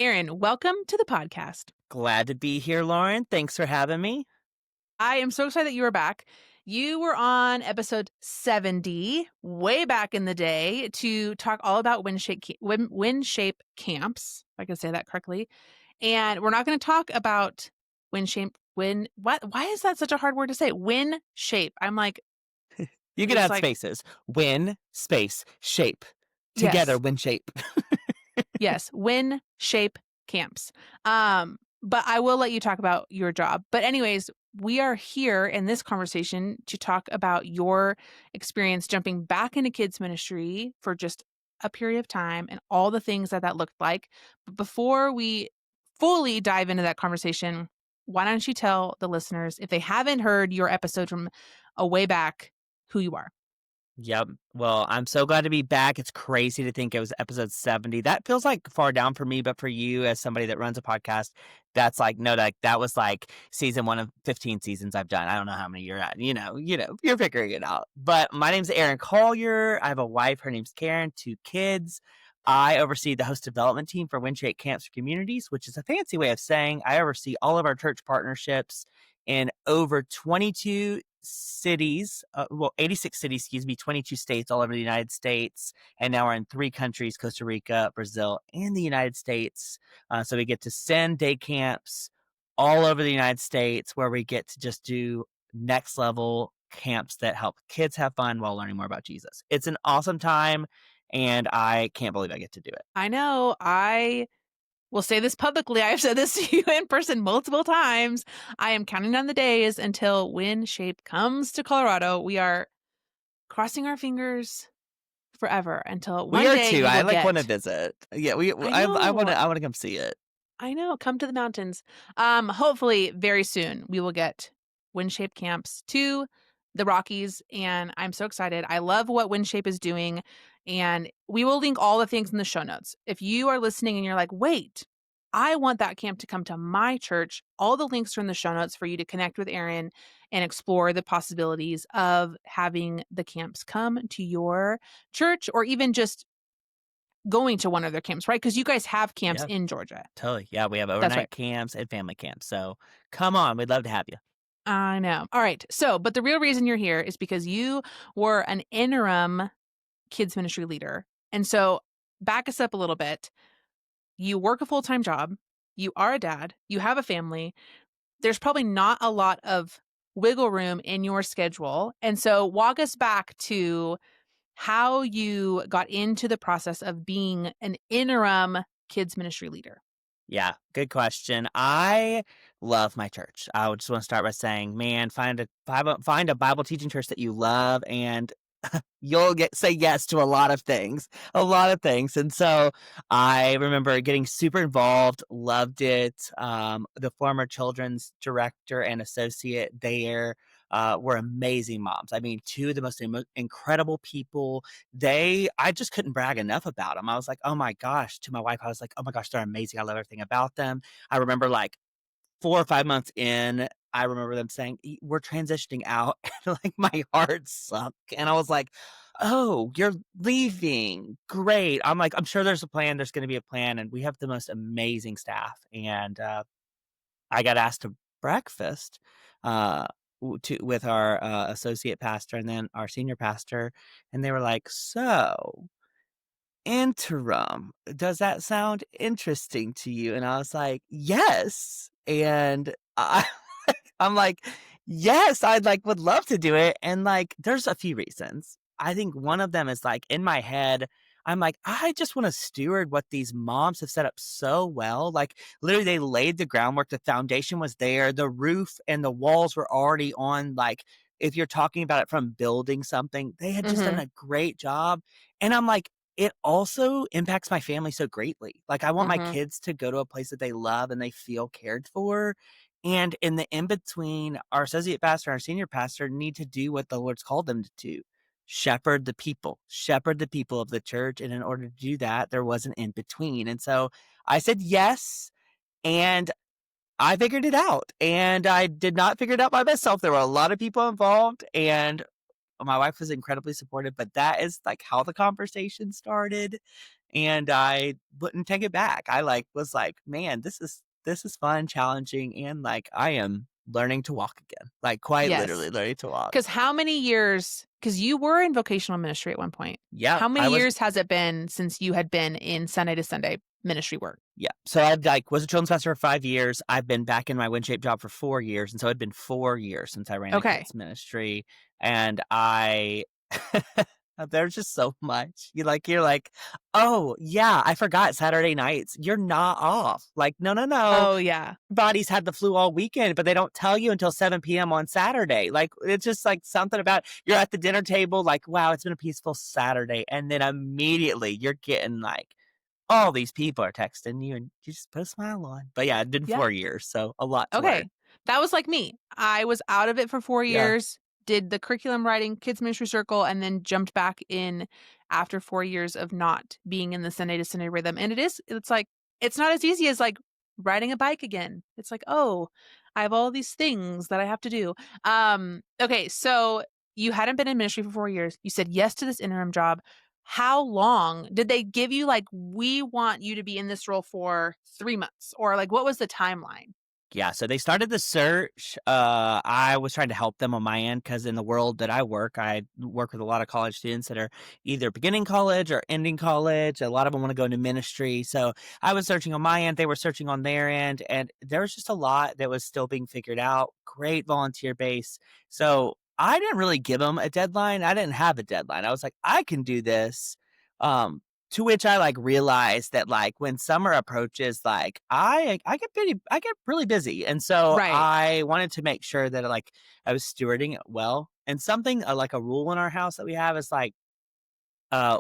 Aaron, welcome to the podcast. Glad to be here, Lauren. Thanks for having me. I am so excited that you are back. You were on episode 70 way back in the day to talk all about wind shape camps, if I can say that correctly. And we're not going to talk about why is that such a hard word to say? Wind shape. I'm like, You can it's add like, spaces. Win, space, shape. Together, yes, win shape. yes, wind shape camps. But I will let you talk about your job. But anyways, we are here in this conversation to talk about your experience jumping back into kids ministry for just a period of time and all the things that looked like. But before we fully dive into that conversation, why don't you tell the listeners, if they haven't heard your episode from a way back, who you are? Yep. Well, I'm so glad to be back. It's crazy to think it was episode 70. That feels like far down for me, but for you as somebody that runs a podcast, that's like no, like that was like season 1 of 15 seasons I've done. I don't know how many you're at. You're figuring it out. But my name's Aaron Collier. I have a wife. Her name's Karen. 2 kids. I oversee the host development team for Windshake Camps for Communities, which is a fancy way of saying I oversee all of our church partnerships in over 22 cities, 86 cities, 22 states all over the United States. And now we're in 3 countries, Costa Rica, Brazil, and the United States. So we get to send day camps all over the United States where we get to just do next level camps that help kids have fun while learning more about Jesus. It's an awesome time, and I can't believe I get to do it. I know. I will say this publicly. I've said this to you in person multiple times. I am counting down the days until Wind Shape comes to Colorado. We are crossing our fingers forever until We one are day too. you I will like want to get. visit. Yeah, I I want know. to come see it. I know. Come to the mountains. Hopefully very soon we will get Wind Shape camps to the Rockies, and I'm so excited. I love what Wind Shape is doing, and we will link all the things in the show notes. If you are listening and you're like, wait, I want that camp to come to my church, all the links are in the show notes for you to connect with Aaron and explore the possibilities of having the camps come to your church or even just going to one of their camps, right? Because you guys have camps Yeah. in Georgia. Totally. Yeah, we have That's right. overnight camps and family camps. So come on, we'd love to have you. I know. All right. So, but the real reason you're here is because you were an interim kids ministry leader. And so, back us up a little bit. You work a full-time job. You are a dad. You have a family. There's probably not a lot of wiggle room in your schedule. And so, walk us back to how you got into the process of being an interim kids ministry leader. Yeah, good question. I love my church. I would just want to start by saying, man, find a Bible teaching church that you love, and you'll say yes to a lot of things, a lot of things. And so I remember getting super involved, loved it. The former children's director and associate there were amazing moms. I mean, 2 of the most incredible people. I just couldn't brag enough about them. I was like, oh my gosh, to my wife, I was like, oh my gosh, they're amazing. I love everything about them. I remember like 4 or 5 months in, I remember them saying, we're transitioning out. And like my heart sunk. And I was like, oh, you're leaving. Great. I'm like, I'm sure there's a plan. There's going to be a plan. And we have the most amazing staff. And I got asked to breakfast with our associate pastor and then our senior pastor. And they were like, so interim, does that sound interesting to you? And I was like, yes. And I'm like, yes, would love to do it. And like, there's a few reasons. I think one of them is like in my head, I'm like, I just want to steward what these moms have set up so well. Like literally they laid the groundwork. The foundation was there. The roof and the walls were already on. Like if you're talking about it from building something, they had just done Mm-hmm. a great job. And I'm like, it also impacts my family so greatly. Like I want my Mm-hmm. kids to go to a place that they love and they feel cared for. And in the in between, our associate pastor and our senior pastor need to do what the Lord's called them to do. Shepherd the people of the church. And in order to do that, there was an in between. And so I said yes. And I figured it out. And I did not figure it out by myself. There were a lot of people involved. And my wife was incredibly supportive, but that is, like, how the conversation started, and I wouldn't take it back. I, like, was like, "Man, this is fun, challenging, and, like, I am learning to walk again." Like, quite literally Yes. learning to walk. 'Cause how many years? Because you were in vocational ministry at one point. Yeah, How many I was years has it been since you had been in Sunday to Sunday ministry work? yeah. So I've, like, was a children's pastor for 5 years. I've been back in my WinShape job for 4 years, and so it'd been 4 years since I ran a Okay. kids ministry, and I there's just so much. You're like, "Oh, yeah, I forgot Saturday nights. You're not off." Like, "No, no, no. Oh, yeah. Body's had the flu all weekend, but they don't tell you until 7 p.m. on Saturday." Like, it's just, like, something about you're at the dinner table, like, "Wow, it's been a peaceful Saturday," and then immediately you're getting, like, all these people are texting you, and you just put a smile on. But, yeah, it did Yeah. 4 years, so a lot to learn. Okay. That was like me. I was out of it for 4 Yeah. years, did the curriculum writing, kids ministry circle, and then jumped back in after 4 years of not being in the Sunday to Sunday rhythm. And it's like, it's not as easy as like riding a bike again. It's like, oh, I have all these things that I have to do. Okay, so you hadn't been in ministry for 4 years. You said yes to this interim job. How long did they give you? Like, we want you to be in this role for 3 months, or like, what was the timeline? Yeah, so they started the search. I was trying to help them on my end because in the world that I work with a lot of college students that are either beginning college or ending college. A lot of them want to go into ministry. So I was searching on my end, they were searching on their end, and there was just a lot that was still being figured out. Great volunteer base. So I didn't really give them a deadline. I didn't have a deadline. I was like, I can do this. Um, to which I, like, realized that, like, when summer approaches, like, I get really busy, and so Right. I wanted to make sure that, like, I was stewarding it well, and something, like, a rule in our house that we have is, like,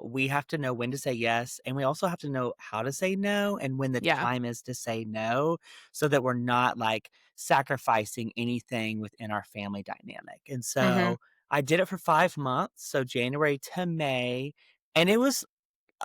we have to know when to say yes, and we also have to know how to say no and when the Yeah. time is to say no, so that we're not, like, sacrificing anything within our family dynamic, and Mhm. so I did it for 5 months, so January to May, and it was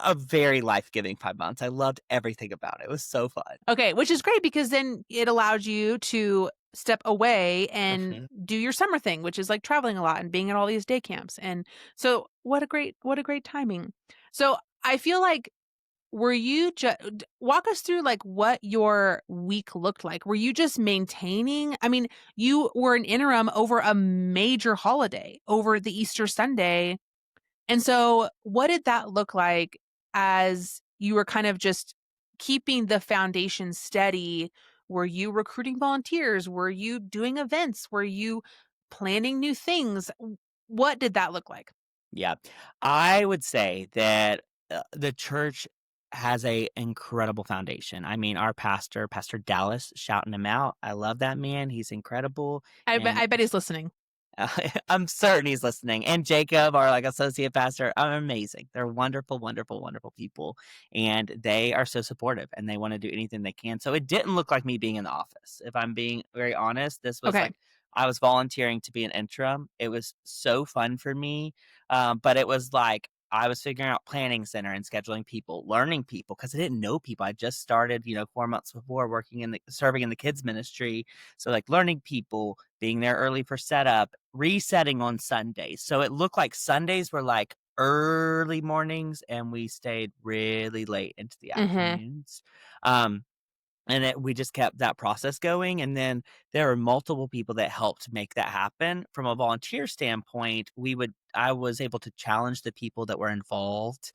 a very life-giving 5 months. I loved everything about it. It was so fun. Okay, which is great because then it allowed you to step away and Mhm. do your summer thing, which is like traveling a lot and being at all these day camps. And so what a great timing. So I feel like were you just walk us through like what your week looked like? Were you just maintaining? I mean, you were an interim over a major holiday, over the Easter Sunday. And so, what did that look like as you were kind of just keeping the foundation steady? Were you recruiting volunteers? Were you doing events? Were you planning new things? What did that look like? Yeah. I would say that, the church has a incredible foundation. I mean, our pastor, Pastor Dallas, shouting him out. I love that man. He's incredible, and I bet he's listening. I'm certain he's listening. And Jacob, our, like, associate pastor, are amazing. They're wonderful, wonderful, wonderful people, and they are so supportive, and they wanna do anything they can. So it didn't look like me being in the office. If I'm being very honest, this was Okay. like I was volunteering to be an interim. It was so fun for me, but it was like I was figuring out planning center and scheduling people, learning people because I didn't know people. I just started, 4 months before working in the serving in the kids ministry. So, like, learning people, being there early for setup, resetting on Sundays. So it looked like Sundays were like early mornings and we stayed really late into the Mhm. afternoons. Um, we just kept that process going, and then there were multiple people that helped make that happen. From a volunteer standpoint, I was able to challenge the people that were involved.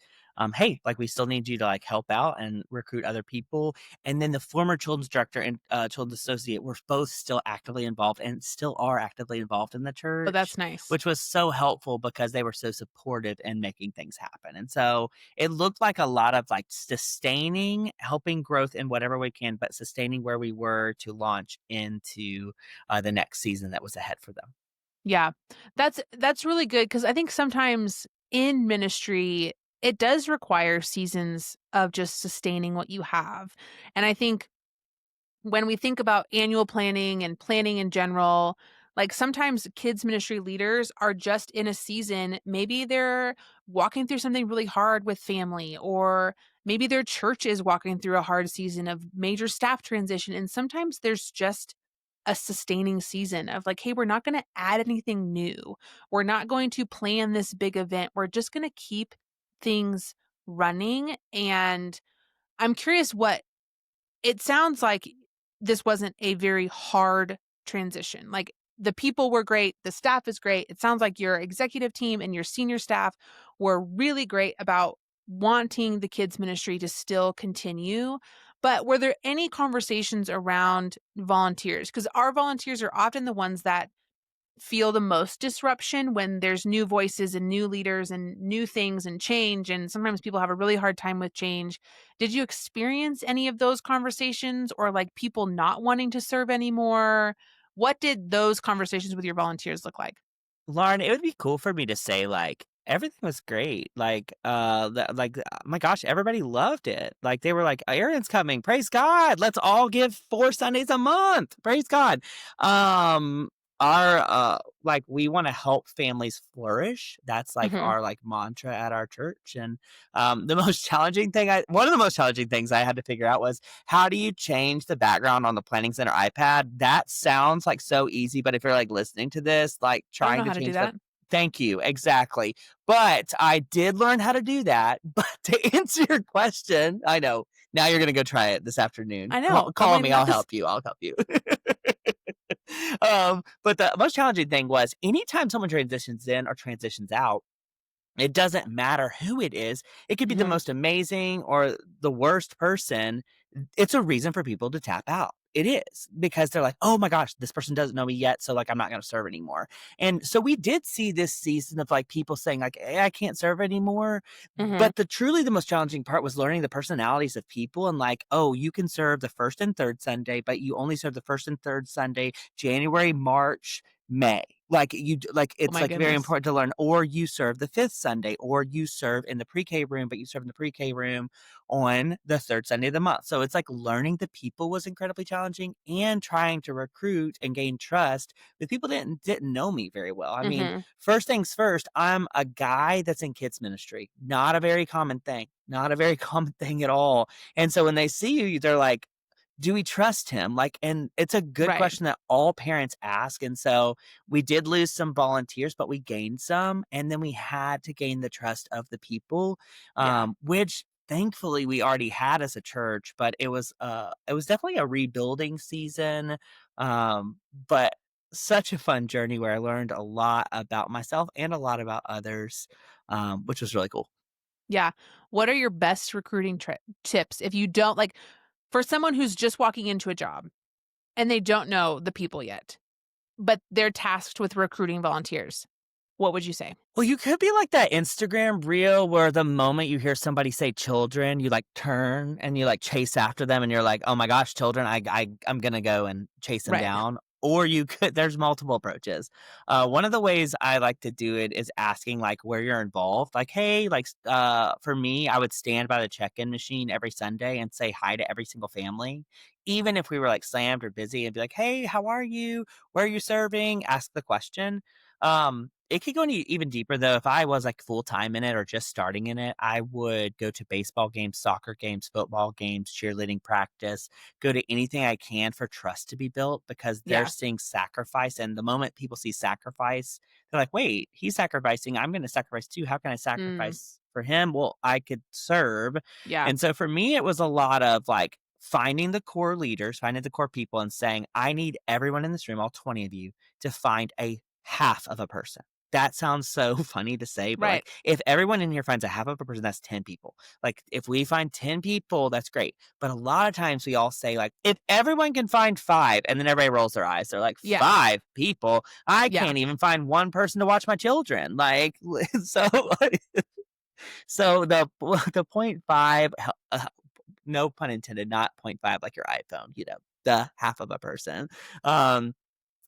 "Hey, like, we still need you to, like, help out and recruit other people." And then the former children's director and, children's associate were both still actively involved and still are actively involved in the Oh, church, that's nice. which was so helpful because they were so supportive in making things happen. And so it looked like a lot of, like, sustaining, helping growth in whatever we can, but sustaining where we were to launch into, the next season that was ahead for them. Yeah. That's really good because I think sometimes in ministry, it does require seasons of just sustaining what you have. And I think when we think about annual planning and planning in general, like sometimes kids ministry leaders are just in a season. Maybe they're walking through something really hard with family, or maybe their church is walking through a hard season of major staff transition. And sometimes there's just a sustaining season of like, hey, we're not going to add anything new. We're not going to plan this big event. We're just going to keep things running. And I'm curious what it sounds like this wasn't a very hard transition. Like the people were great, the staff is great. It sounds like your executive team and your senior staff were really great about wanting the kids ministry to still continue. But were there any conversations around volunteers? Because our volunteers are often the ones that feel the most disruption when there's new voices and new leaders and new things and change, and sometimes people have a really hard time with change. Did you experience any of those conversations or, like, people not wanting to serve anymore? What did those conversations with your volunteers look like? Lauren, it would be cool for me to say, like, everything was great. My gosh, everybody loved it. Like, they were like, Aaron's coming. Praise God. Let's all give 4 Sundays a month. Praise God. Um, we want to help families flourish. That's like Mhm, our like mantra at our church. And one of the most challenging things I had to figure out was, how do you change the background on the Planning Center iPad? That sounds like so easy, but if you're like listening to this, like I don't know trying to how to do change the that. Thank you, exactly. But I did learn how to do that. But to answer your question, I know. Now you're gonna go try it this afternoon. I know. I'm Call waiting me, about I'll this. help you. I'll help you. But the most challenging thing was anytime someone transitions in or transitions out, it doesn't matter who it is. It could be the Mhm, most amazing or the worst person. It's a reason for people to tap out. It is because they're like, oh my gosh, this person doesn't know me yet. So, like, I'm not going to serve anymore. And so we did see this season of like people saying, like, hey, I can't serve anymore. mhm. But the most challenging part was learning the personalities of people and like, oh, you can serve the first and third Sunday, but you only serve the first and third Sunday, January, March, May. Oh It's my like very goodness. important to learn, or you serve the fifth Sunday, or you serve in the pre-K room, but you serve in the pre-K room on the third Sunday of the month. So it's like learning the people was incredibly challenging and trying to recruit and gain trust with people that didn't know me very well. I mean, Mhm. first things first, I'm a guy that's in kids ministry. Not a very common thing. Not a very common thing at all. And so when they see you, they're like, do we trust him? Like, and it's a good Right. question that all parents ask. And so we did lose some volunteers, but we gained some. And then we had to gain the trust of the people, Yeah. which thankfully we already had as a church, but it was definitely a rebuilding season. But such a fun journey where I learned a lot about myself and a lot about others, which was really cool. Yeah. What are your best recruiting tips if you don't like for someone who's just walking into a job and they don't know the people yet, but they're tasked with recruiting volunteers? What would you say? Well, you could be like that Instagram reel where the moment you hear somebody say children, you like turn and you like chase after them and you're like, oh my gosh, children, I'm gonna go and chase them Right. down. Or you could, there's multiple approaches. One of the ways I like to do it is asking like where you're involved. Like, hey, for me, I would stand by the check-in machine every Sunday and say hi to every single family. Even if we were like slammed or busy and be like, hey, how are you? Where are you serving? Ask the question. It could go even deeper though. If I was like full time in it or just starting in it, I would go to baseball games, soccer games, football games, cheerleading practice, go to anything I can for trust to be built because they're Yeah. seeing sacrifice. And the moment people see sacrifice, they're like, wait, he's sacrificing. I'm going to sacrifice too. How can I Mm. sacrifice for him? Well, I could serve. Yeah. And so for me, it was a lot of like finding the core leaders, finding the core people and saying, I need everyone in this room, all 20 of you, to find a half of a person. That sounds so funny to say, but, Right. like, if everyone in here finds a half of a person, that's 10 people. Like, if we find 10 people, that's great. But a lot of times we all say, like, "If everyone can find 5," and then everybody rolls their eyes. They're like, Yeah. "5 people? I Yeah. can't even find 1 person to watch my children." Like, so so the point 5, no pun intended, not point 0.5 like your iPhone, the half of a person. Um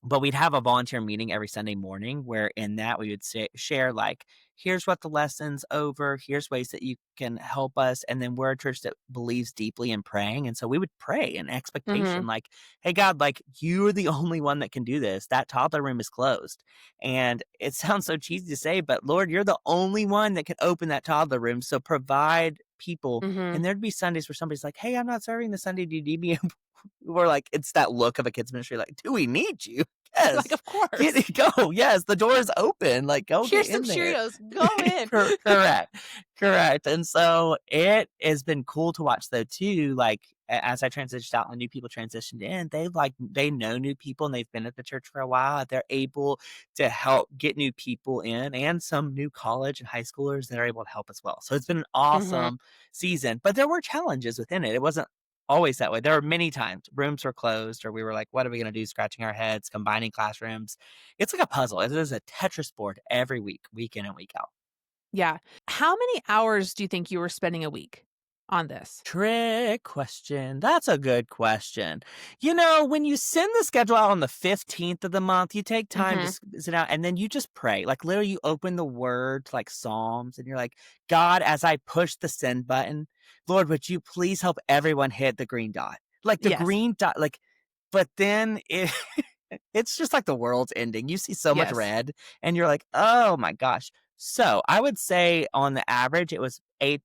but we'd have a volunteer meeting every Sunday morning where in that we would share like, here's what the lesson's over, here's ways that you can help us. And then we're a church that believes deeply in praying. And so we would pray in expectation, Mhm. like, hey, God, like you're the only one that can do this. That toddler room is closed. And it sounds so cheesy to say, but Lord, you're the only one that can open that toddler room. So provide people, Mhm. and there'd be Sundays where somebody's like, "Hey, I'm not serving this Sunday. Do you need me?" We're like, it's that look of a kids ministry, like, "Do we need you? Like, Yes, of get course. it, go. Yes, the door is open. Like, go get Here's some in there." Cheerios. Go in. Correct, correct. And so it has been cool to watch though too. Like as I transitioned out and new people transitioned in, they know new people and they've been at the church for a while. They're able to help get new people in and some new college and high schoolers that are able to help as well. So it's been an Mhm. awesome season, but there were challenges within it. It wasn't always that way. There were many times rooms were closed or we were like, what are we going to do? Scratching our heads, combining classrooms. It's like a puzzle. It is a Tetris board every week, week in and week out. Yeah. How many hours do you think you were spending a week on this? Trick question. That's a good question. You know, when you send the schedule out on the 15th of the month, you take time to Mhm. sit out and then you just pray. Like literally you open the word like Psalms and you're like, God, as I push the send button, Lord, would you please help everyone hit the green dot? Like the Yes. green dot, like, but then it's just like the world's ending. You see so much Yes. red and you're like, "Oh my gosh." So, I would say on the average, it was 8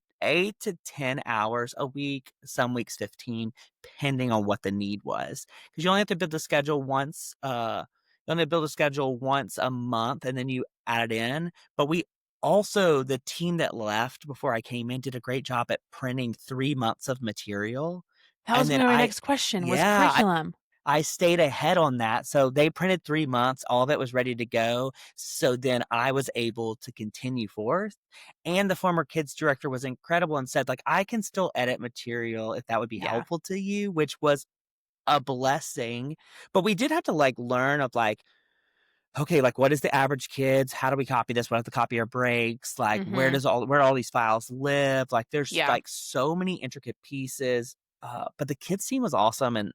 to 10 hours a week, some weeks 15, depending on what the need was. Because you only have to build the schedule once, you only build a schedule once a month, and then you add it in. But we also the team that left before I came in did a great job at printing 3 months of material, That was and then gonna be my I next question, was yeah, curriculum. I stayed ahead on that, so they printed 3 months, all of it was ready to go, so then I was able to continue forth, and the former kids director was incredible and said, like, "I can still edit material if that would be Yeah. helpful to you," which was a blessing, but we did have to, like, learn of, like, okay, like, what is the average kids? How do we copy this? What if the copier breaks? Like, Mhm. where all these files live? Like, there's, Yeah. like, so many intricate pieces, but the kids team was awesome, and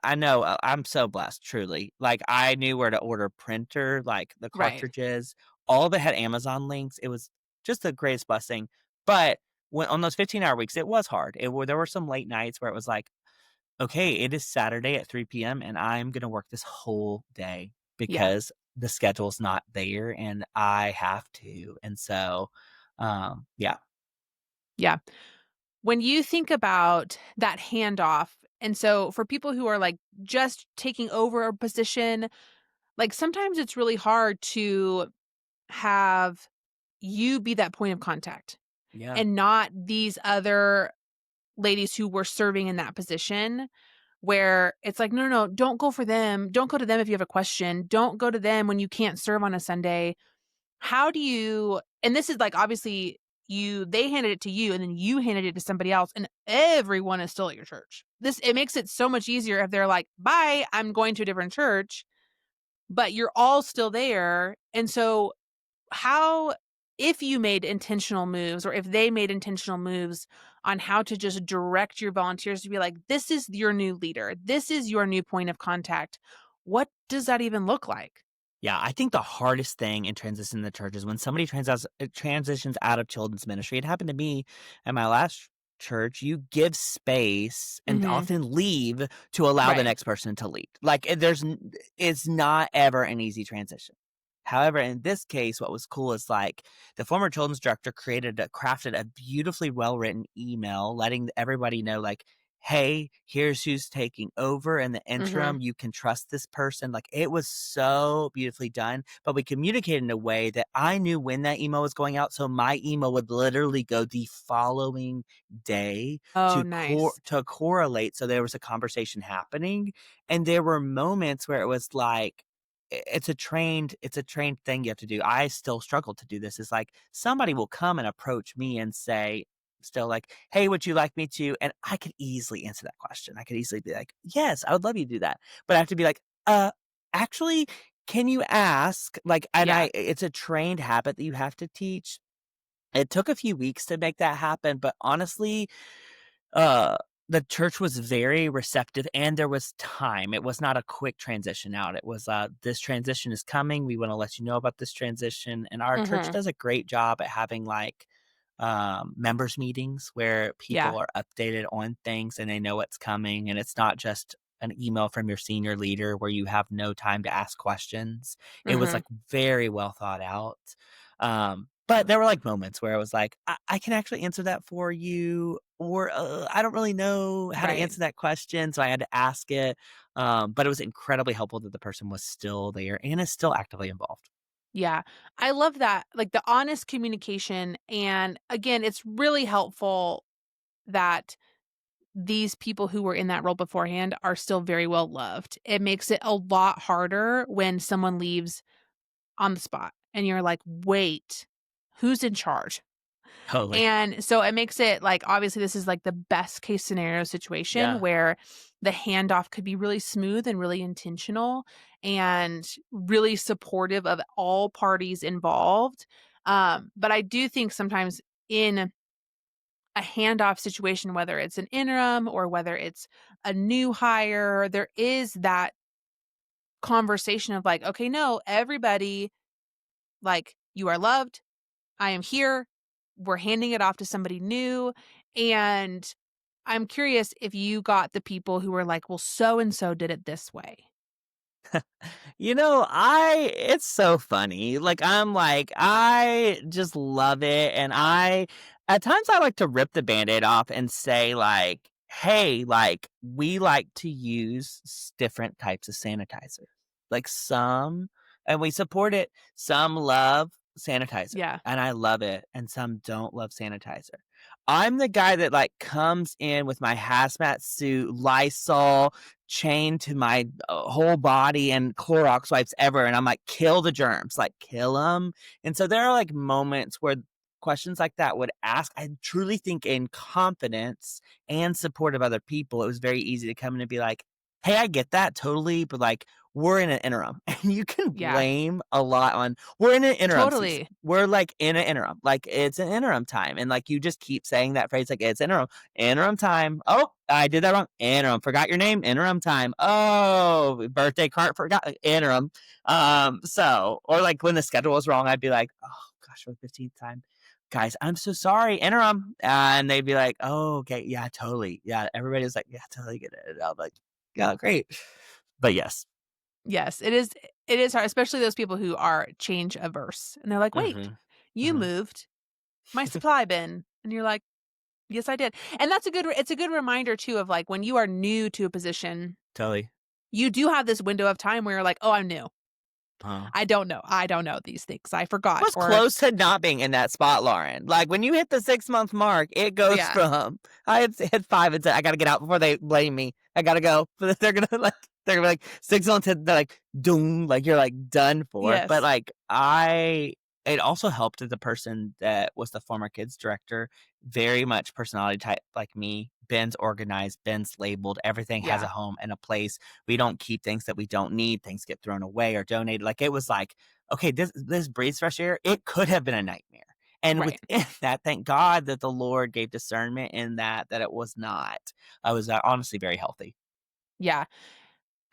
I know, I'm so blessed, truly. Like, I knew where to order printer, like, the Right. cartridges, all of it had Amazon links. It was just the greatest blessing, but when on those 15-hour weeks, it was hard. There were some late nights where it was like, "Okay, it is Saturday at 3 p.m., and I'm gonna work this whole day Yeah. because the schedule's not there, and I have to." And so, yeah. Yeah. When you think about that handoff, and so for people who are, like, just taking over a position, like, sometimes it's really hard to have you be that point of contact Yeah. and not these other ladies who were serving in that position where it's like, "No, no, no, don't go for them. Don't go to them if you have a question. Don't go to them when you can't serve on a Sunday." How do you, and this is, like, obviously they handed it to you and then you handed it to somebody else and everyone is still at your church. It makes it so much easier if they're like, "Bye, I'm going to a different church," but you're all still there. And so how, if you made intentional moves or if they made intentional moves on how to just direct your volunteers to be like, "This is your new leader. This is your new point of contact." What does that even look like? Yeah, I think the hardest thing in transitioning the church is when somebody transitions out of children's ministry. It happened to me at my last church. You give space and Mhm. often leave to allow the Right. next person to lead. Like it's not ever an easy transition. However, in this case, what was cool is like the former children's director crafted a beautifully well written email letting everybody know, like, hey, here's who's taking over in the Mhm. interim. You can trust this person. Like it was so beautifully done, but we communicated in a way that I knew when that email was going out. So my email would literally go the following day Oh, to nice. correlate. So there was a conversation happening. And there were moments where it was like, it's a trained thing you have to do. I still struggle to do this. It's like somebody will come and approach me and say, still like, "Hey, would you like me to?" And I could easily answer that question. I could easily be like, "Yes, I would love you to do that." But I have to be like, actually, can you ask?" Like, and Yeah. it's a trained habit that you have to teach. It took a few weeks to make that happen, but honestly, uh, the church was very receptive and there was time. It was not a quick transition out. It was, "This transition is coming. We wanna let you know about this transition." And our church Mhm. does a great job at having, like, members meetings where Yeah. people are updated on things and they know what's coming, and it's not just an email from your senior leader where you have no time to ask questions. It was, Mhm. like, very well thought out. But there were, like, moments where I was like, I can actually answer that for you," or, "I don't really know how to Right. answer that question," so I had to ask it, but it was incredibly helpful that the person was still there and is still actively involved. Yeah. I love that, like, the honest communication, and, again, it's really helpful that these people who were in that role beforehand are still very well loved. It makes it a lot harder when someone leaves on the spot, and you're like, "Wait, who's in charge?" Totally. And so it makes it like, obviously, this is like the best case scenario situation Yeah. where the handoff could be really smooth and really intentional and really supportive of all parties involved. But I do think sometimes in a handoff situation, whether it's an interim or whether it's a new hire, there is that conversation of like, okay, no, everybody, like, you are loved. I am here. We're handing it off to somebody new. And I'm curious if you got the people who were like, well, so and so did it this way. I it's so funny. Like, I just love it, and I at times, I like to rip the Band-Aid off and say, like, "Hey, like, we like to use different types of sanitizer. Like, some and we support it, some love sanitizer, Yeah. and I love it, and some don't love sanitizer. I'm the guy that, like, comes in with my hazmat suit, Lysol, chained to my, whole body and Clorox wipes ever, and I'm like, "Kill the germs, like, kill them." And so there are, like, moments where questions like that would ask I truly think in confidence and support of other people, it was very easy to come in and be like, "Hey, I get that totally, but, like, we're in an interim." And you can Yeah. blame a lot on we're in an interim season. Totally. We're, like, in an interim. Like, it's an interim time, and, like, you just keep saying that phrase, like, "It's interim. Interim time. Oh, I did that wrong. Interim. Forgot your name. Interim time. Oh, birthday card forgot. Interim." Or like when the schedule was wrong, I'd be like, "Oh gosh, for the 15th time, guys, I'm so sorry. Interim." And they'd be like, "Oh, okay, yeah, totally, yeah." Everybody was like, "Yeah, totally get it." And I'm like, "Yeah, great." But yes. Yes, it is hard, especially those people who are change averse. And they're like, wait, Hmm. you Hmm. moved my supply bin. And you're like, yes, I did. And it's a good reminder too of like when you are new to a position, Totally. you do have this window of time where you're like, oh, I'm new. Uh, I don't know. I don't know these things. I forgot. was Or close to not being in that spot, Lauren. Like, when you hit the 6-month mark, it goes yeah. from I had hit 5 and said, "I gotta get out before they blame me. I gotta go." But they're gonna be like, 6 months in, they're like, "Doom," like, you're, like, done for. But, Yes. like, I it also helped that the person that was the former kids director, very much personality type like me. Ben's organized, Ben's labeled, everything has a Yeah. home and a place. We don't keep things that we don't need, things get thrown away or donated. Like, it was like, okay, this breathes fresh air. It could have been a nightmare. And Right. within that, thank God that the Lord gave discernment in that it was not. I was honestly very healthy. Yeah.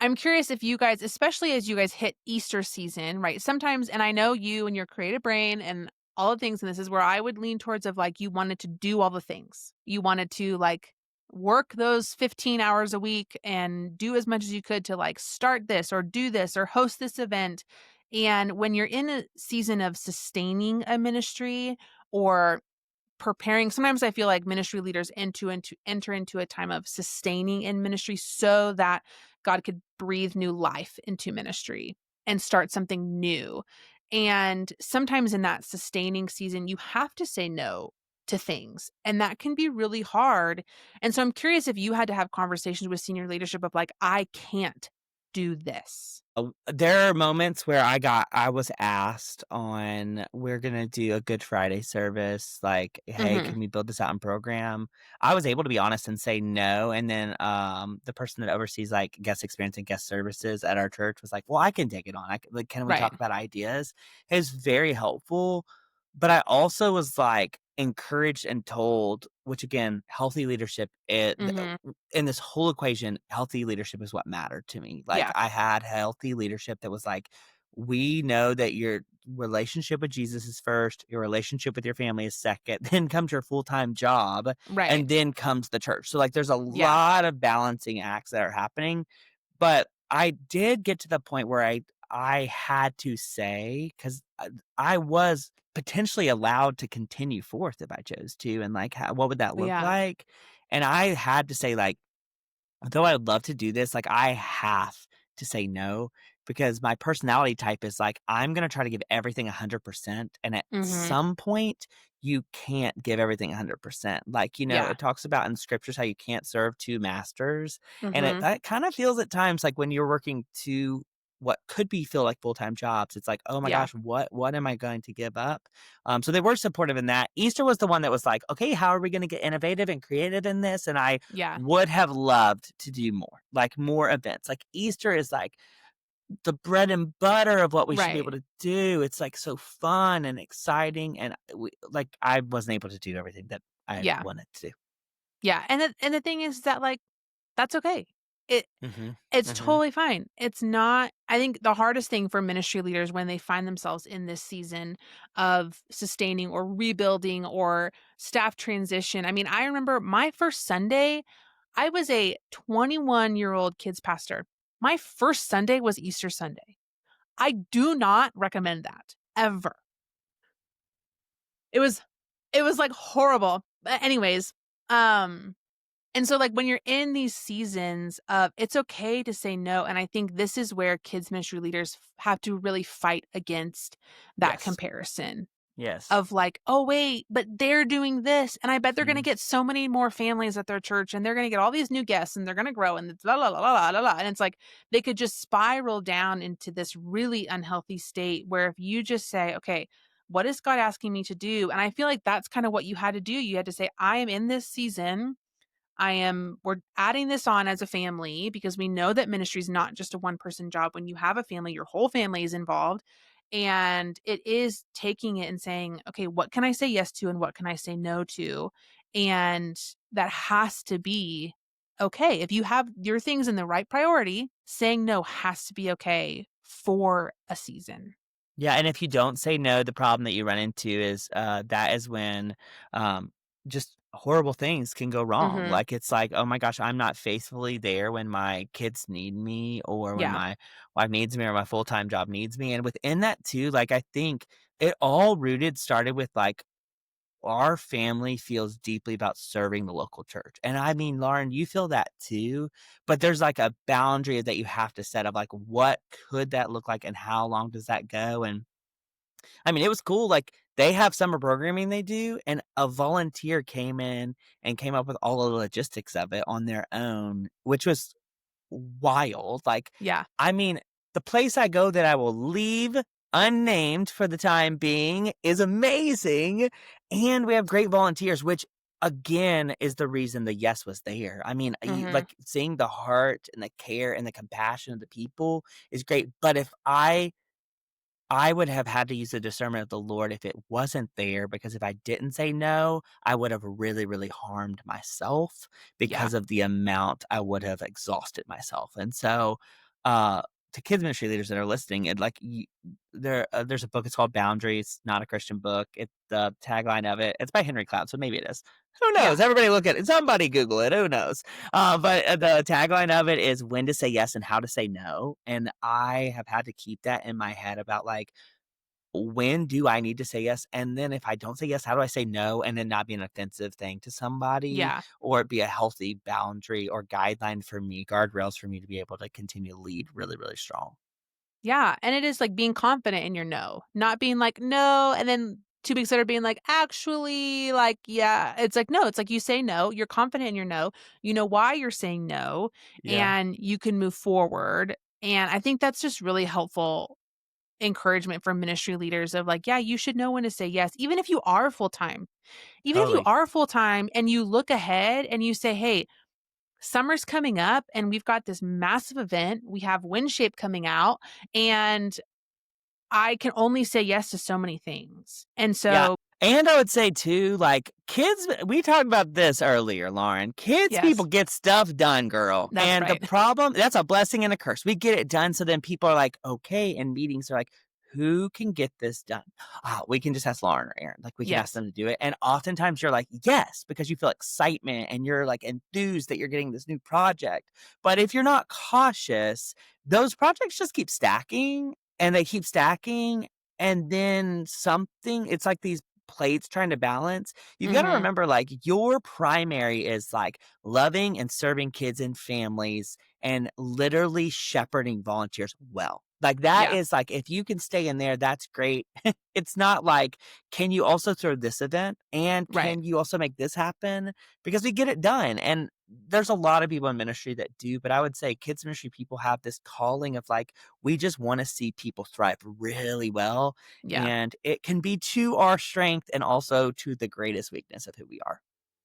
I'm curious if you guys, especially as you guys hit Easter season, right? Sometimes, and I know you and your creative brain and all the things, and this is where I would lean towards of like you wanted to do all the things. You wanted to like work those 15 hours a week and do as much as you could to like start this or do this or host this event. And when you're in a season of sustaining a ministry or preparing, sometimes I feel like ministry leaders enter into a time of sustaining in ministry so that God could breathe new life into ministry and start something new. And sometimes in that sustaining season, you have to say no to things, and that can be really hard. And so I'm curious if you had to have conversations with senior leadership of like, I can't do this. There are moments where I was asked on, "We're gonna do a Good Friday service, like, hey, Mhm. can we build this out in program?" I was able to be honest and say no, and then, the person that oversees, like, guest experience and guest services at our church was like, "Well, I can take it on. I c like, can we Right. talk about ideas?" It was very helpful, but I also was, like, encouraged and told, which again, healthy leadership, Mhm. in this whole equation, healthy leadership is what mattered to me. Like, Yeah. I had healthy leadership that was like, we know that your relationship with Jesus is first, your relationship with your family is second, then comes your full-time job, Right. and then comes the church. So, like, there's a Yeah. lot of balancing acts that are happening, but I did get to the point where I had to say, 'cause I was potentially allowed to continue forth if I chose to, and, like, how what would that look Yeah. like? And I had to say, like, though I would love to do this, like, I have to say no because my personality type is like, I'm gonna try to give everything 100%, and at Mhm. some point, you can't give everything 100%. Like, Yeah. it talks about in the scriptures how you can't serve 2 masters, and Mhm. that kinda feels at times like when you're working 2 what could be feel like full-time jobs, it's like, "Oh my Yeah. gosh, what am I going to give up?" So they were supportive in that. Easter was the one that was like, "Okay, how are we gonna get innovative and creative in this?" And I Yeah. would have loved to do more, like more events. Like Easter is like the bread and butter of what we should be able Right. to do. It's like so fun and exciting, and like I wasn't able to do everything that I Yeah. wanted to do. Yeah. And the thing is that, like, that's okay. It Mhm. it's Mhm. totally fine. It's not. I think the hardest thing for ministry leaders when they find themselves in this season of sustaining or rebuilding or staff transition. I mean, I remember my first Sunday, I was a 21-year-old kids pastor. My first Sunday was Easter Sunday. I do not recommend that ever. It was it was, like, horrible. But anyways, um and so, like, when you're in these seasons of it's okay to say no, and I think this is where kids ministry leaders have to really fight against that Yes. comparison Yes. of like, "Oh, wait, but they're doing this, and I bet they're gonna Mhm. get so many more families at their church, and they're gonna get all these new guests, and they're gonna grow, and it's la la la la la la la," and it's like, they could just spiral down into this really unhealthy state where if you just say, "Okay, what is God asking me to do?" And I feel like that's kinda what you had to do. You had to say, "I am in this season. We're adding this on as a family because we know that ministry is not just a one person job. When you have a family, your whole family is involved. And it is taking it and saying, okay, what can I say yes to and what can I say no to? And that has to be okay. If you have your things in the right priority, saying no has to be okay for a season. Yeah, and if you don't say no, the problem that you run into is, that is when, um, just horrible things can go wrong. Hmm. Like, it's like, "Oh my gosh, I'm not faithfully there when my kids need me or when Yeah. my wife needs me or my full-time job needs me," and within that too, like, I think it all rooted started with, like, our family feels deeply about serving the local church, and I mean, Lauren, you feel that too, but there's, like, a boundary that you have to set of, like, what could that look like and how long does that go, and I mean, it was cool, like, they have summer programming they do, and a volunteer came in and came up with all the logistics of it on their own, which was wild. Like, Yeah. I mean, the place I go that I will leave unnamed for the time being is amazing, and we have great volunteers, which again is the reason the yes was there. I mean, Hmm. like seeing the heart and the care and the compassion of the people is great. But if I would have had to use the discernment of the Lord if it wasn't there, because if I didn't say no, I would have really, really harmed myself Yeah. because of the amount I would have exhausted myself. And so, uh, to kids ministry leaders that are listening, there's a book. It's called Boundaries, not a Christian book. It's the tagline of it. It's by Henry Cloud, so maybe it is. Who Yeah. knows? Everybody look at it. Somebody Google it. Who knows? But the tagline of it is when to say yes and how to say no. And I have had to keep that in my head about like, when do I need to say yes? And then if I don't say yes, how do I say no? And then not be an offensive thing to somebody Yeah. or it be a healthy boundary or guideline for me, guardrails for me to be able to continue to lead really, really strong. Yeah, and it is, like, being confident in your no, not being like, "No," and then 2 weeks later being like, "Actually, like, yeah." It's like, no, it's like you say no, you're confident in your no, you know why you're saying no, Yeah, and you can move forward, and I think that's just really helpful encouragement for ministry leaders of like, yeah, you should know when to say yes, even if you are full-time. Even if you totally. are full-time and you look ahead and you say, "Hey, summer's coming up and we've got this massive event. We have Windshape coming out and I can only say yes to so many things." And Yeah. so And I would say too, like kids, we talked about this earlier, Lauren. Kids people yes, get stuff done, girl. that's And the right. problem, that's a blessing and a curse. We get it done. So then people are like, okay. And meetings are like, who can get this done? Ah, we can just ask Lauren or Aaron. Like we can ask Yes. them to do it. And oftentimes you're like, yes, because you feel excitement and you're like enthused that you're getting this new project. But if you're not cautious, those projects just keep stacking and they keep stacking. And then it's like these plates trying to balance. You've got to Mhm. remember, like, your primary is like loving and serving kids and families and literally shepherding volunteers well. Like that Yeah. is like if you can stay in there, that's great. It's not like, can you also throw this event and Right. can you also make this happen? Because we get it done. And there's a lot of people in ministry that do, but I would say kids ministry people have this calling of like, we just want to see people thrive really well. Yeah. And it can be to our strength and also to the greatest weakness of who we are.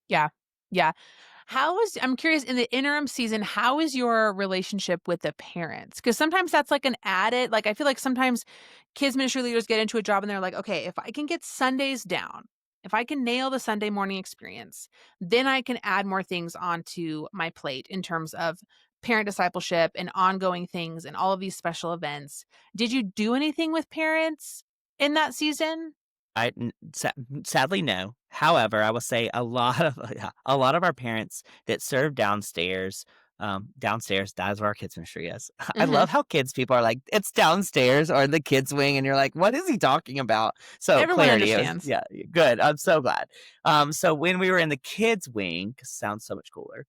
Yeah. Yeah. I'm curious in the interim season, how is your relationship with the parents? Because sometimes that's like an added, like, I feel like sometimes kids ministry leaders get into a job and they're like, okay, if I can get Sundays down, if I can nail the Sunday morning experience, then I can add more things onto my plate in terms of parent discipleship and ongoing things and all of these special events. Did you do anything with parents in that season? I n sa sadly, no. However, I will say a lot of yeah, a lot of our parents that serve downstairs, that is where our kids ministry is. I Hmm. love how kids people are like, "It's downstairs or in the kids wing," and you're like, "What is he talking about?" So, Everyone clarity, it was understands. yeah, good, I'm so glad. So when we were in the kids wing, 'cause it sounds so much cooler,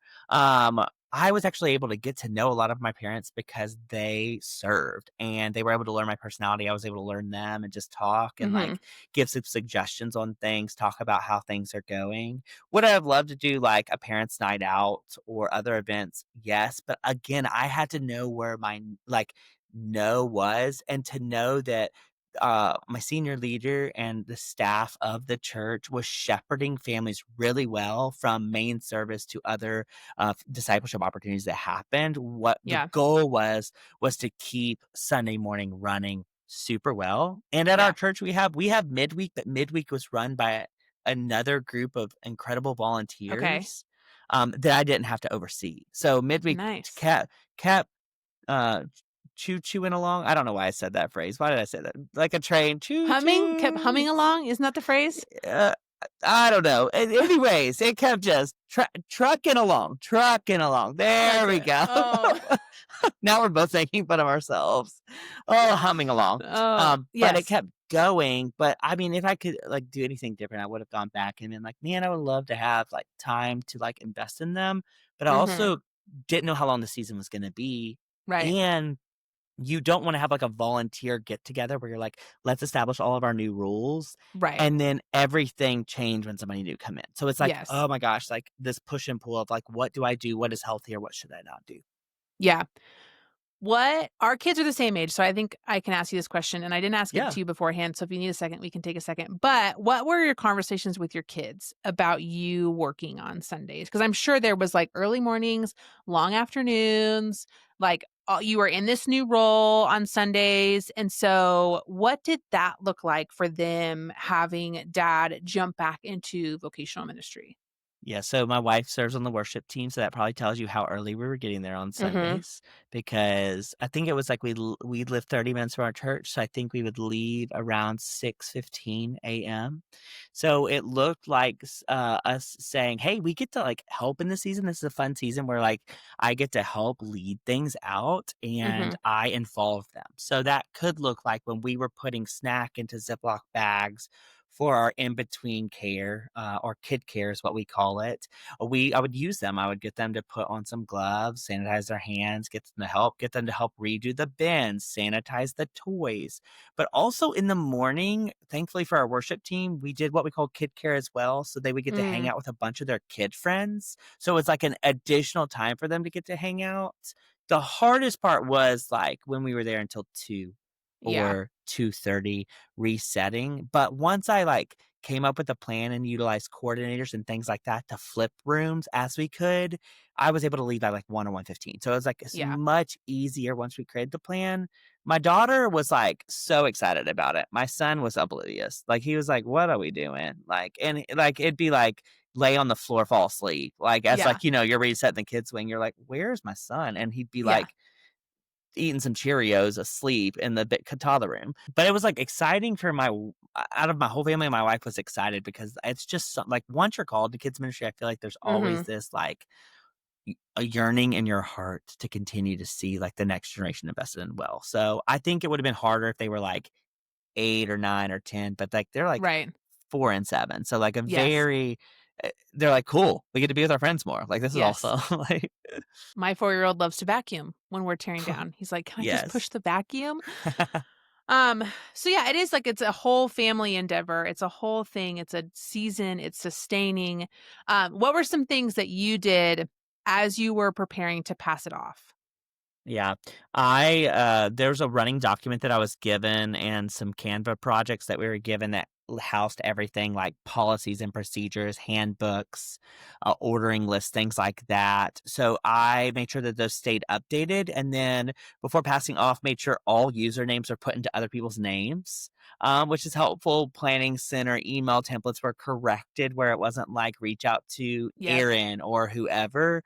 I was actually able to get to know a lot of my parents because they served, and they were able to learn my personality, I was able to learn them and just talk and, Hmm. like, give some suggestions on things, talk about how things are going. Would I have loved to do like a parents' night out or other events? Yes. But again, I had to know where my like no was and to know that my senior leader and the staff of the church was shepherding families really well from main service to other discipleship opportunities that happened. What the Yeah. goal was to keep Sunday morning running super well. And at our Yeah. church, we have midweek, but midweek was run by another group of incredible Okay. volunteers that I didn't have to oversee. So midweek Nice. kept uh, chewing along. I don't know why I said that phrase. Why did I say that? Like a train, choo Humming? Kept choo. humming along? Isn't that the phrase? Uh, I don't know. Anyways, it kept just trucking along, trucking along. There we Gotcha. go. Oh. Now we're both making fun of ourselves. Oh, humming along. Oh, But it yes. kept going. But I mean, if I could like do anything different, I would have gone back and been like, man, I would love to have like time to like invest in them. But I Mhm. also didn't know how long the season was going to be. Right. And you don't wanna have, like, a volunteer get together where you're like, "Let's establish all of our new rules," Right. and then everything change when somebody new come in. So it's like, Yes. oh my gosh, like, this push and pull of, like, what do I do? What is healthy or what should I not do? Yeah. What our kids are the same age, so I think I can ask you this question, and I didn't ask it Yeah. to you beforehand, so if you need a second, we can take a second. But what were your conversations with your kids about you working on Sundays? Because 'Cause I'm sure there was, like, early mornings, long afternoons, like, you were in this new role on Sundays, and so what did that look like for them having dad jump back into vocational ministry? Yeah, so my wife serves on the worship team, so that probably tells you how early we were getting there on Mhm. Sundays because I think it was like we live 30 minutes from our church, so I think we would leave around 6:15 a.m. So it looked like us saying, "Hey, we get to like help in the season. This is a fun season where like I get to help lead things out and Mhm. I involve them." So that could look like when we were putting snack into Ziploc bags for our in between care, or kid care is what we call it. I would use them. I would get them to put on some gloves, sanitize their hands, get them to help redo the bins, sanitize the toys. But also in the morning, thankfully for our worship team, we did what we call kid care as well. So they would get to hang Mm. out with a bunch of their kid friends. So it's like an additional time for them to get to hang out. The hardest part was like when we were there until 2 Yeah. or 2:30 resetting. But once I like came up with a plan and utilized coordinators and things like that to flip rooms as we could, I was able to leave at like 1 or 1:15. So it was like it's Yeah. much easier once we created the plan. My daughter was like so excited about it. My son was oblivious. Like he was like, "What are we doing?" Like like it'd be like lay on the floor, fall asleep. Like as Yeah. like, you're resetting the kids wing, you're like, "Where's my son?" And he'd be Yeah. like eating some Cheerios asleep in the toddler room. But it was, like, exciting for out of my whole family, my wife was excited because it's just some like, once you're called to kids ministry, I feel like there's always Mhm. this, like, a yearning in your heart to continue to see, like, the next generation invested in well. So, I think it would've been harder if they were, like, 8 or 9 or 10, but, like, they're, like, Right. 4 and 7. So, like, Yes. they're like, "Cool. We get to be with our friends more." Like, this is Yes. awesome. Like My 4-year-old loves to vacuum when we're tearing down. He's like, "Can I just push Yes. the vacuum?" Um, so yeah, it is like it's a whole family endeavor. It's a whole thing. It's a season. It's sustaining. What were some things that you did as you were preparing to pass it off? Yeah. There's a running document that I was given and some Canva projects that we were given that housed everything like policies and procedures, handbooks, ordering lists, things like that. So I made sure that those stayed updated. And then before passing off, made sure all usernames are put into other people's names, which is helpful. Planning center email templates were corrected where it wasn't like reach out to Yep. Aaron or whoever.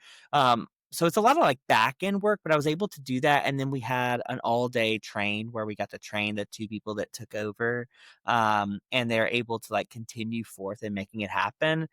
So it's a lot of, like, back end work, but I was able to do that, and then we had an all-day train where we got to train the 2 people that took over, and they're able to, like, continue forth in making it happen.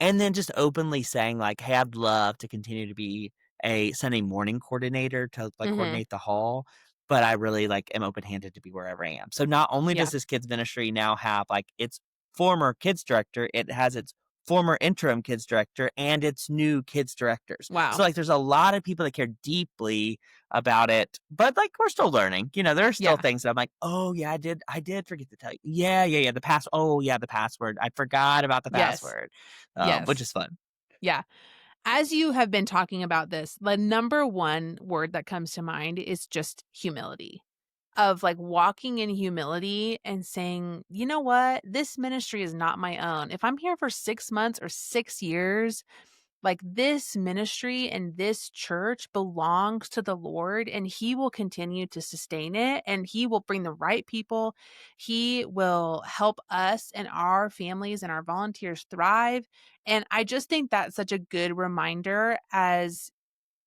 And then just openly saying like, "Hey, I'd love to continue to be a Sunday morning coordinator to, like, Mhm. coordinate the hall, but I really, like, am open-handed to be wherever I am." So not only Yeah. does this kids ministry now have, like, its former kids director, it has its former interim kids director and its new kids directors. So, Wow. like, there's a lot of people that care deeply about it, but, like, we're still learning, there are still Yeah. things that I'm like, "Oh, yeah, I did forget to tell you. Yeah, yeah, yeah, the password. I forgot about the Yes. password." Which Yes. is fun. Yeah. As you have been talking about this, the number one word that comes to mind is just humility. Of like walking in humility and saying, you know what? This ministry is not my own. If I'm here for 6 months or 6 years, like this ministry and this church belongs to the Lord and He will continue to sustain it and He will bring the right people. He will help us and our families and our volunteers thrive. And I just think that's such a good reminder as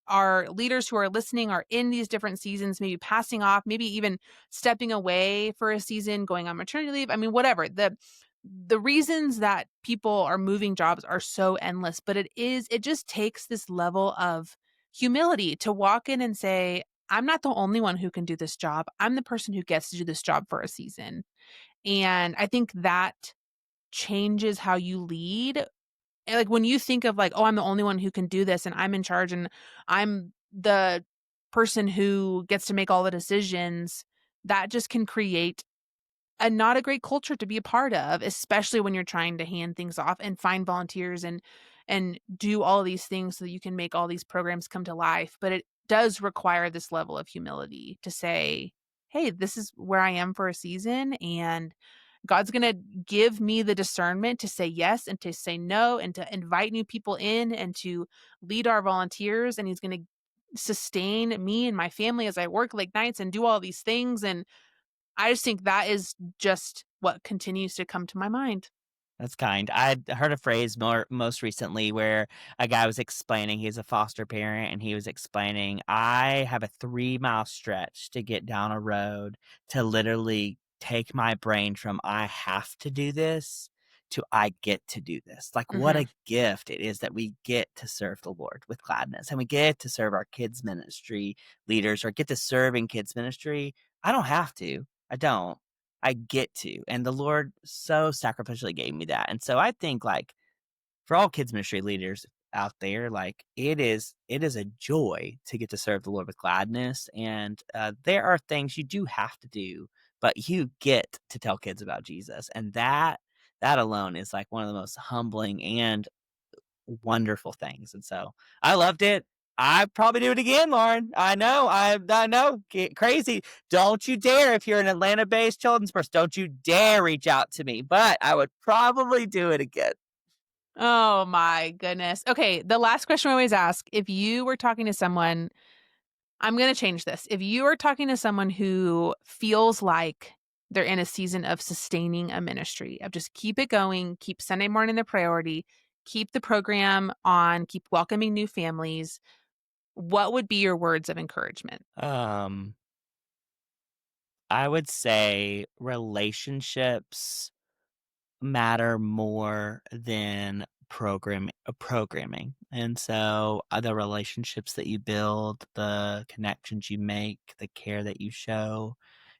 our leaders who are listening are in these different seasons, maybe passing off, maybe even stepping away for a season, going on maternity leave. I mean, whatever. The reasons that people are moving jobs are so endless, but it just takes this level of humility to walk in and say, I'm not the only one who can do this job. I'm the person who gets to do this job for a season. And I think that changes how you lead and, like, when you think of, like, "Oh, I'm the only one who can do this, and I'm in charge, and I'm the person who gets to make all the decisions," that just can create not a great culture to be a part of, especially when you're trying to hand things off and find volunteers and do all these things so that you can make all these programs come to life, but it does require this level of humility to say, "Hey, this is where I am for a season, and God's gonna give me the discernment to say yes and to say no and to invite new people in and to lead our volunteers, and He's gonna sustain me and my family as I work late nights and do all these things," and I just think that is just what continues to come to my mind. That's kind. I'd heard a phrase most recently where a guy was explaining he's a foster parent and he was explaining, I have a 3 mile stretch to get down a road to literally take my brain from I have to do this to I get to do this. Like, what Mhm. a gift it is that we get to serve the Lord with gladness and we get to serve our kids' ministry leaders or get to serve in kids' ministry. I don't have to. I don't. I get to. And the Lord so sacrificially gave me that. And so I think like for all kids ministry leaders out there, like it is a joy to get to serve the Lord with gladness. And there are things you do have to do, but you get to tell kids about Jesus. And that alone is like one of the most humbling and wonderful things, and so I loved it. I'd probably do it again, Lauren. I know, get crazy. Don't you dare, if you're an Atlanta-based children's person, don't you dare reach out to me, but I would probably do it again. Oh my goodness. Okay, the last question I always ask, if you were talking to someone I'm gonna change this. If you are talking to someone who feels like they're in a season of sustaining a ministry, of just keep it going, keep Sunday morning the priority, keep the program on, keep welcoming new families, what would be your words of encouragement? Um, I would say relationships matter more than programming. And so, the relationships that you build, the connections you make, the care that you show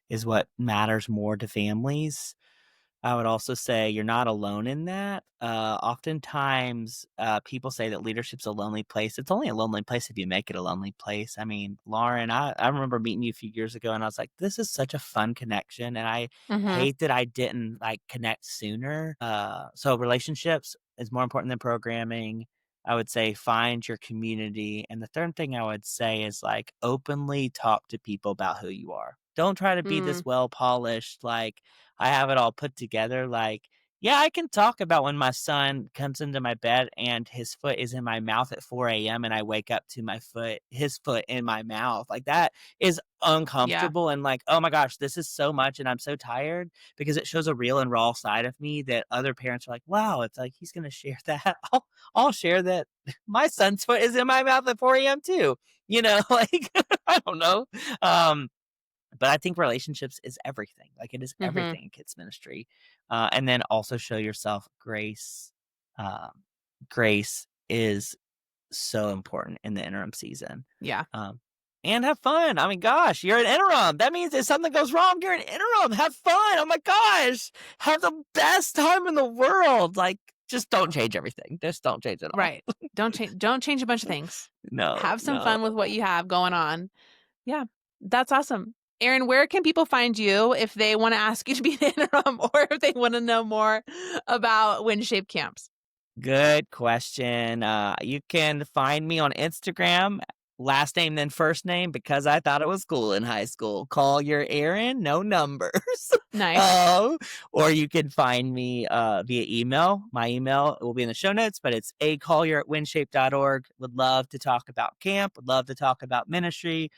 is what matters more to families. I would also say you're not alone in that. Oftentimes, people say that leadership's a lonely place. It's only a lonely place if you make it a lonely place. I mean, Lauren, I remember meeting you a few years ago, and I was like, "This is such a fun connection," and I Mhm. hate that I didn't like connect sooner. So relationships is more important than programming. I would say find your community, and the third thing I would say is like openly talk to people about who you are. Don't try to be Mm, this well polished like I have it all put together, like, yeah, I can talk about when my son comes into my bed and his foot is in my mouth at 4 AM and I wake up to his foot in my mouth. Like, that is yeah. uncomfortable and like, "Oh my gosh, this is so much and I'm so tired," because it shows a real and raw side of me that other parents are like, "Wow," it's like, "He's gonna share that." I'll share that my son's foot is in my mouth at 4 AM too, like, I don't know. Um but I think relationships is everything. Like, it is Mhm. everything in kids ministry. And then also show yourself grace. Um, Grace is so important in the interim season. Yeah. Um, and have fun. I mean, gosh, you're an interim. That means if something goes wrong, you're an interim. Have fun. Oh my gosh. Have the best time in the world. Like, just don't change everything. Just don't change it all. Right. Don't change a bunch of things. No, Have some no. fun with what you have going on. Yeah. That's awesome. Aaron, where can people find you if they wanna ask you to be an interim or if they wanna know more about wind shape camps? Good question. You can find me on Instagram, last name then first name, because I thought it was cool in high school. Call your Aaron, no numbers. Nice. um, or you can find me via email. My email will be in the show notes, but it's acollier@windshape.org. Would love to talk about camp. Would love to talk about ministry,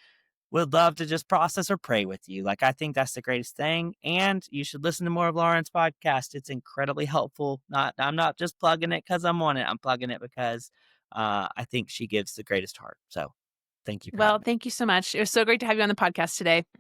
would love to just process or pray with you. Like, I think that's the greatest thing. And you should listen to more of Lauren's podcast. It's incredibly helpful. I'm not just plugging it because I'm on it. I'm plugging it because I think she gives the greatest heart. So thank you for Well, having me. thank you so much. It was so great to have you on the podcast today.